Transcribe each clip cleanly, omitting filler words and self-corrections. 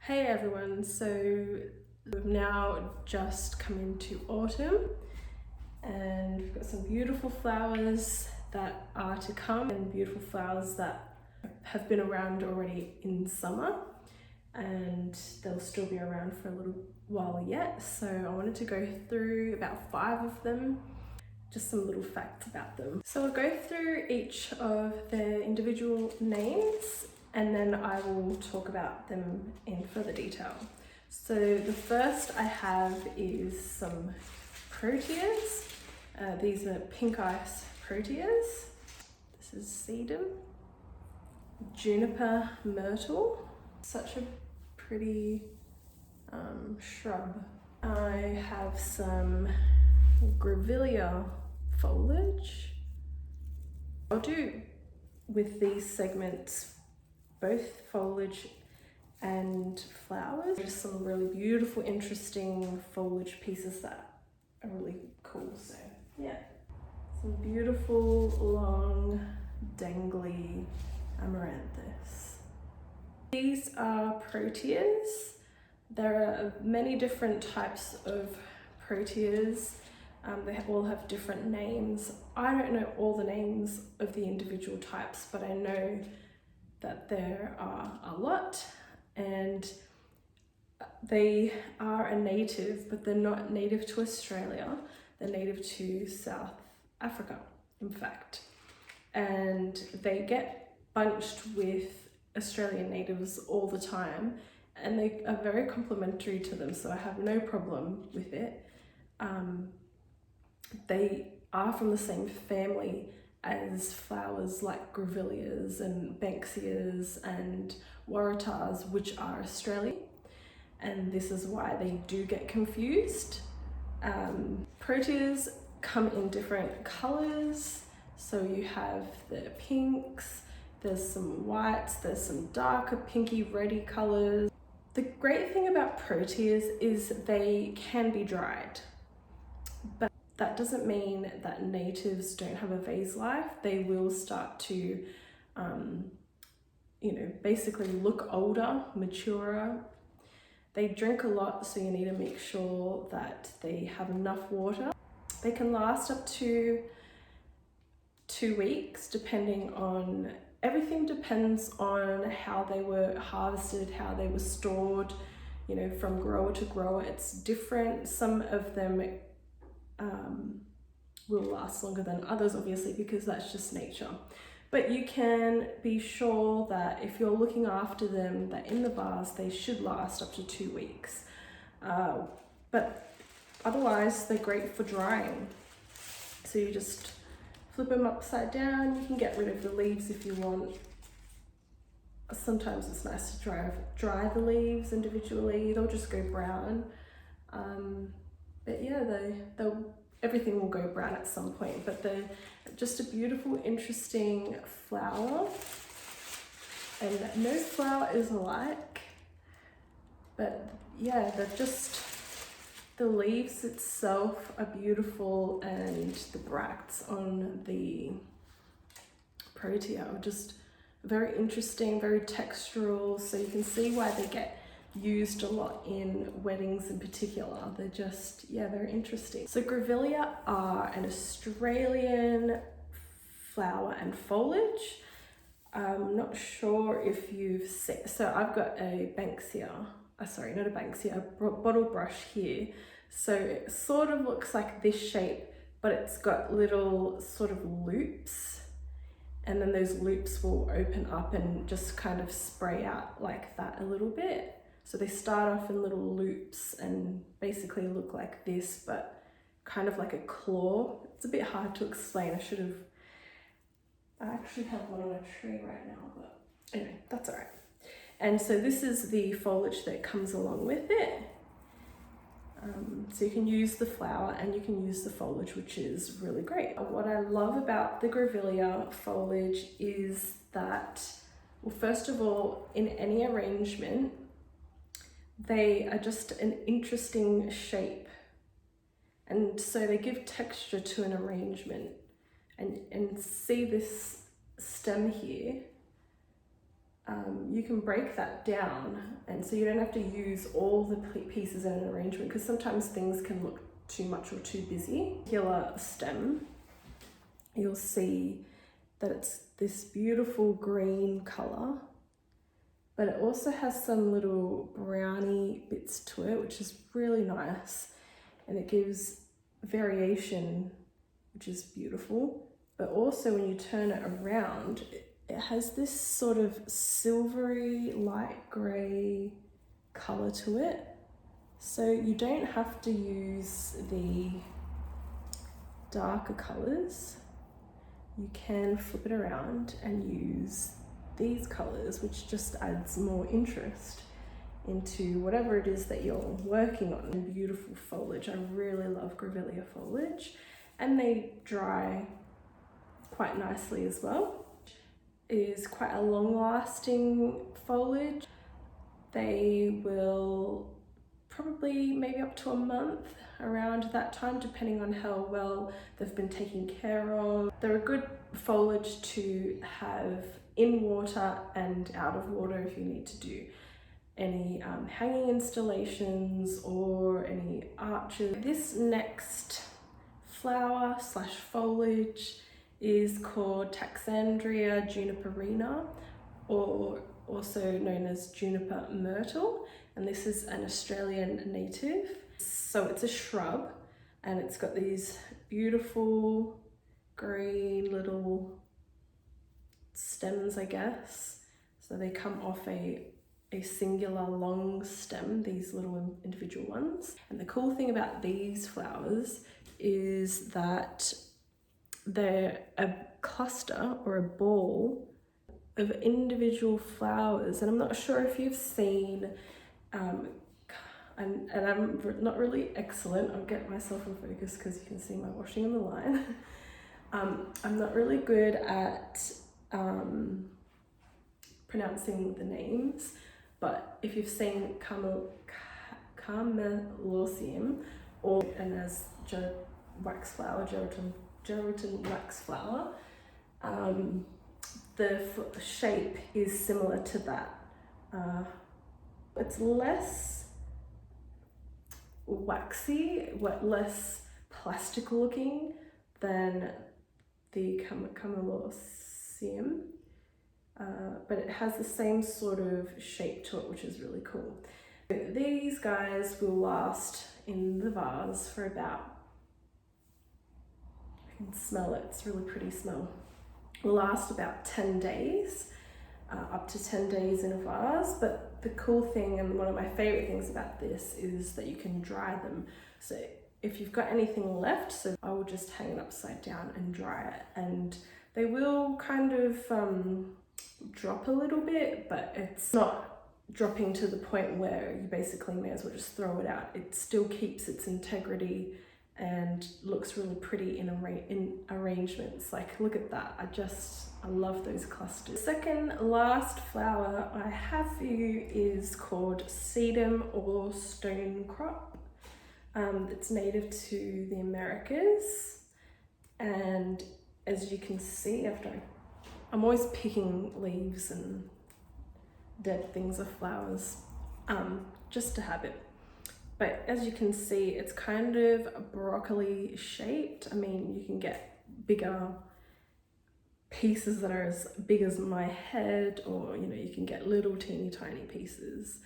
Hey everyone, so we've now just come into autumn and we've got some beautiful flowers that are to come and beautiful flowers that have been around already in summer, and they'll still be around for a little while yet. So I wanted to go through about 5 of them, just some little facts about them. So I'll go through each of their individual names and then I will talk about them in further detail. So the first I have is some Proteas. These are pink ice Proteas. This is sedum. Juniper myrtle. Such a pretty shrub. I have some Gravelia foliage. I'll do with these segments both foliage and flowers. Just some really beautiful, interesting foliage pieces that are really cool. So yeah, some beautiful, long, dangly amaranthus. These are Proteas. There are many different types of Proteas. They all have different names. I don't know all the names of the individual types, but I know that there are a lot, and they are a native, but they're not native to Australia. They're native to South Africa, in fact. And they get bunched with Australian natives all the time, and they are very complementary to them, so I have no problem with it. They are from the same family as flowers like Gravelias and Banksias and Waratahs, which are Australian, and this is why they do get confused. Proteas come in different colours, so you have the pinks, there's some whites, there's some darker pinky reddy colours. The great thing about Proteas is they can be dried, but that doesn't mean that natives don't have a vase life. They will start to, basically look older, maturer. They drink a lot, so you need to make sure that they have enough water. They can last up to 2 weeks, depending on, everything depends on how they were harvested, how they were stored, from grower to grower. It's different. Some of them will last longer than others, obviously, because that's just nature. But you can be sure that if you're looking after them, that in the vase they should last up to 2 weeks. But otherwise they're great for drying. So you just flip them upside down. You can get rid of the leaves if you want. Sometimes it's nice to dry the leaves individually. They'll just go brown. But yeah, everything will go brown at some point, but they're just a beautiful, interesting flower. And no flower is alike, but yeah, the leaves itself are beautiful, and the bracts on the Protea are just very interesting, very textural, so you can see why they get used a lot in weddings in particular. They're just, yeah, very interesting. So Gravelia are an Australian flower and foliage. I'm not sure if you've seen, so I've got a Banksia, sorry, not a Banksia, a bottle brush here. So it sort of looks like this shape, but it's got little sort of loops, and then those loops will open up and just kind of spray out like that a little bit. So they start off in little loops and basically look like this, but kind of like a claw. It's a bit hard to explain. I actually have one on a tree right now, but anyway, that's all right. And so this is the foliage that comes along with it. So you can use the flower and you can use the foliage, which is really great. What I love about the Gravelia foliage is that, well, first of all, in any arrangement, they are just an interesting shape, and so they give texture to an arrangement. And see this stem here, you can break that down, and so you don't have to use all the pieces in an arrangement, because sometimes things can look too much or too busy. Particular stem, you'll see that it's this beautiful green color, but it also has some little browny bits to it, which is really nice, and it gives variation, which is beautiful. But also when you turn it around, it has this sort of silvery light grey colour to it. So you don't have to use the darker colours. You can flip it around and use these colours, which just adds more interest into whatever it is that you're working on. And beautiful foliage. I really love Gravelia foliage, and they dry quite nicely as well. It is quite a long-lasting foliage. They will probably maybe up to a month around that time, depending on how well they've been taken care of. They're a good foliage to have in water and out of water if you need to do any hanging installations or any arches. This next flower slash foliage is called Taxandria juniperina, or also known as juniper myrtle, and this is an Australian native. So it's a shrub, and it's got these beautiful green little stems, I guess. So they come off a singular long stem, these little individual ones. And the cool thing about these flowers is that they're a cluster or a ball of individual flowers. And I'm not sure if you've seen, and I'm not really excellent, I'll get myself in focus because you can see my washing on the line. I'm not really good at pronouncing the names, but if you've seen Camelosium, or and as wax flower, gelatin wax flower, the shape is similar to that. It's less waxy, less plastic looking than the Camelosium, but it has the same sort of shape to it, which is really cool. These guys will last in the vase for about, I can smell it, it's a really pretty smell. Will last about 10 days, up to 10 days in a vase. But the cool thing, and one of my favorite things about this, is that you can dry them. So if you've got anything left, so I will just hang it upside down and dry it, and they will kind of drop a little bit, but it's not dropping to the point where you basically may as well just throw it out. It still keeps its integrity and looks really pretty in arrangements. Like, look at that, I love those clusters. Second last flower I have for you is called sedum or stonecrop. It's native to the Americas, and as you can see, I'm always picking leaves and dead things of flowers, just to have it. But as you can see, it's kind of broccoli shaped. I mean, you can get bigger pieces that are as big as my head, or you can get little teeny tiny pieces.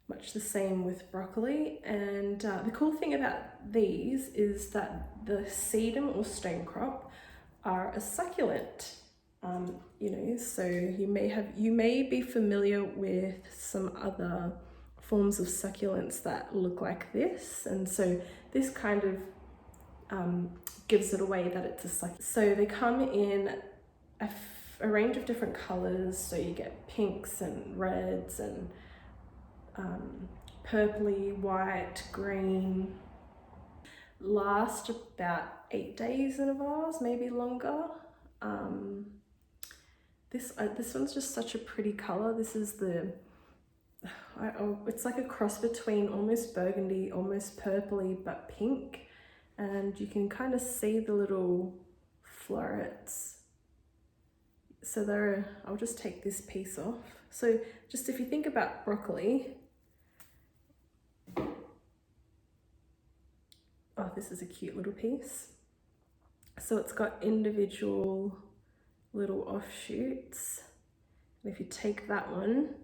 Much the same with broccoli. And the cool thing about these is that the sedum or stonecrop are a succulent. So you may be familiar with some other forms of succulents that look like this, and so this kind of gives it away that it's a succulent. So they come in a range of different colors, so you get pinks and reds and purpley, white, green. Last about 8 days in a vase, maybe longer. This one's just such a pretty color. This is it's like a cross between almost burgundy, almost purpley, but pink, and you can kind of see the little florets. So there, I'll just take this piece off. So just if you think about broccoli, oh, this is a cute little piece. So it's got individual little offshoots. And if you take that one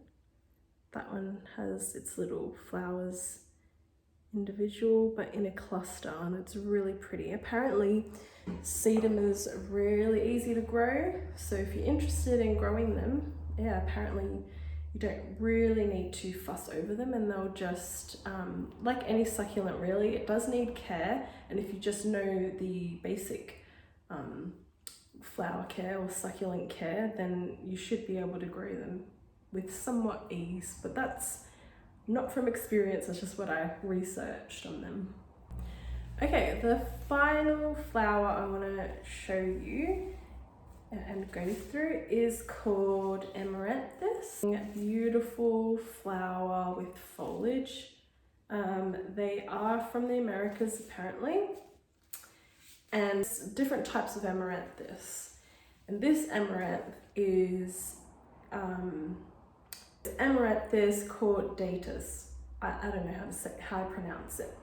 has its little flowers individual but in a cluster, and it's really pretty. Apparently sedum is really easy to grow, so if you're interested in growing them, yeah, apparently you don't really need to fuss over them, and they'll just like any succulent really, it does need care, and if you just know the basic flower care or succulent care, then you should be able to grow them with somewhat ease. But that's not from experience, it's just what I researched on them. Okay, the final flower I want to show you and go through is called Amaranthus. Beautiful flower with foliage. They are from the Americas apparently, and different types of Amaranthus. And this amaranth is Amaranthus caudatus. I don't know how to pronounce it.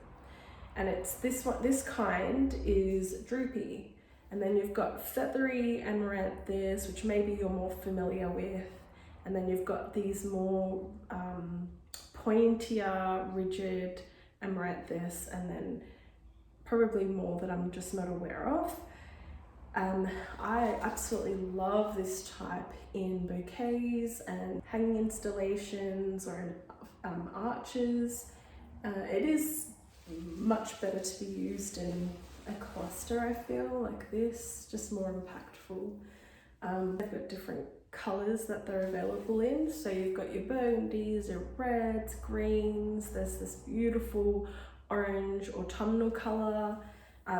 And it's this one. This kind is droopy, and then you've got feathery Amaranthus, which maybe you're more familiar with, and then you've got these more pointier, rigid Amaranthus, and then probably more that I'm just not aware of. I absolutely love this type in bouquets and hanging installations or in arches. It is much better to be used in a cluster, I feel, like this, just more impactful. They've got different colours that they're available in, so you've got your burgundies, your reds, greens, there's this beautiful orange autumnal colour.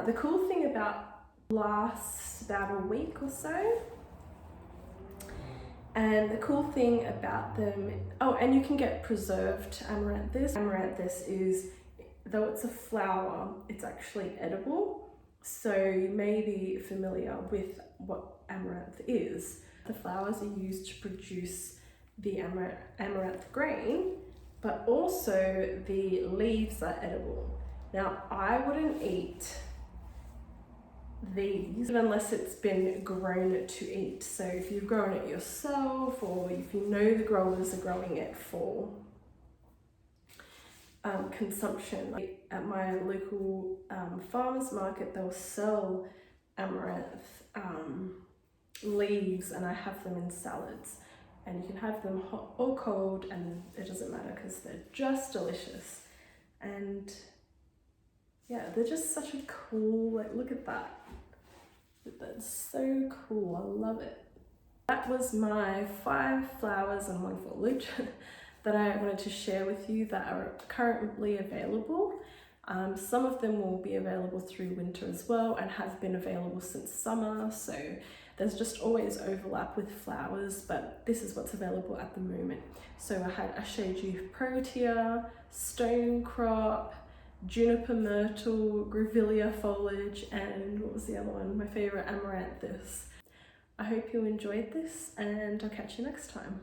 The cool thing about lasts about a week or so, and the cool thing about them, oh, and you can get preserved Amaranthus. Amaranthus is, though it's a flower, it's actually edible, so you may be familiar with what amaranth is. The flowers are used to produce the amaranth grain, but also the leaves are edible. Now, I wouldn't eat these unless it's been grown to eat. So if you've grown it yourself, or if you know the growers are growing it for consumption. At my local farmers market, they'll sell amaranth leaves, and I have them in salads, and you can have them hot or cold, and it doesn't matter because they're just delicious. And yeah, they're just such a cool, like, look at that. That's so cool, I love it. That was my 5 flowers and 1 foliage that I wanted to share with you that are currently available. Some of them will be available through winter as well, and have been available since summer, so there's just always overlap with flowers, but this is what's available at the moment. So I showed you Protea, Stonecrop, Juniper Myrtle, Gravelia foliage, and what was the other one? My favourite, Amaranthus. I hope you enjoyed this, and I'll catch you next time.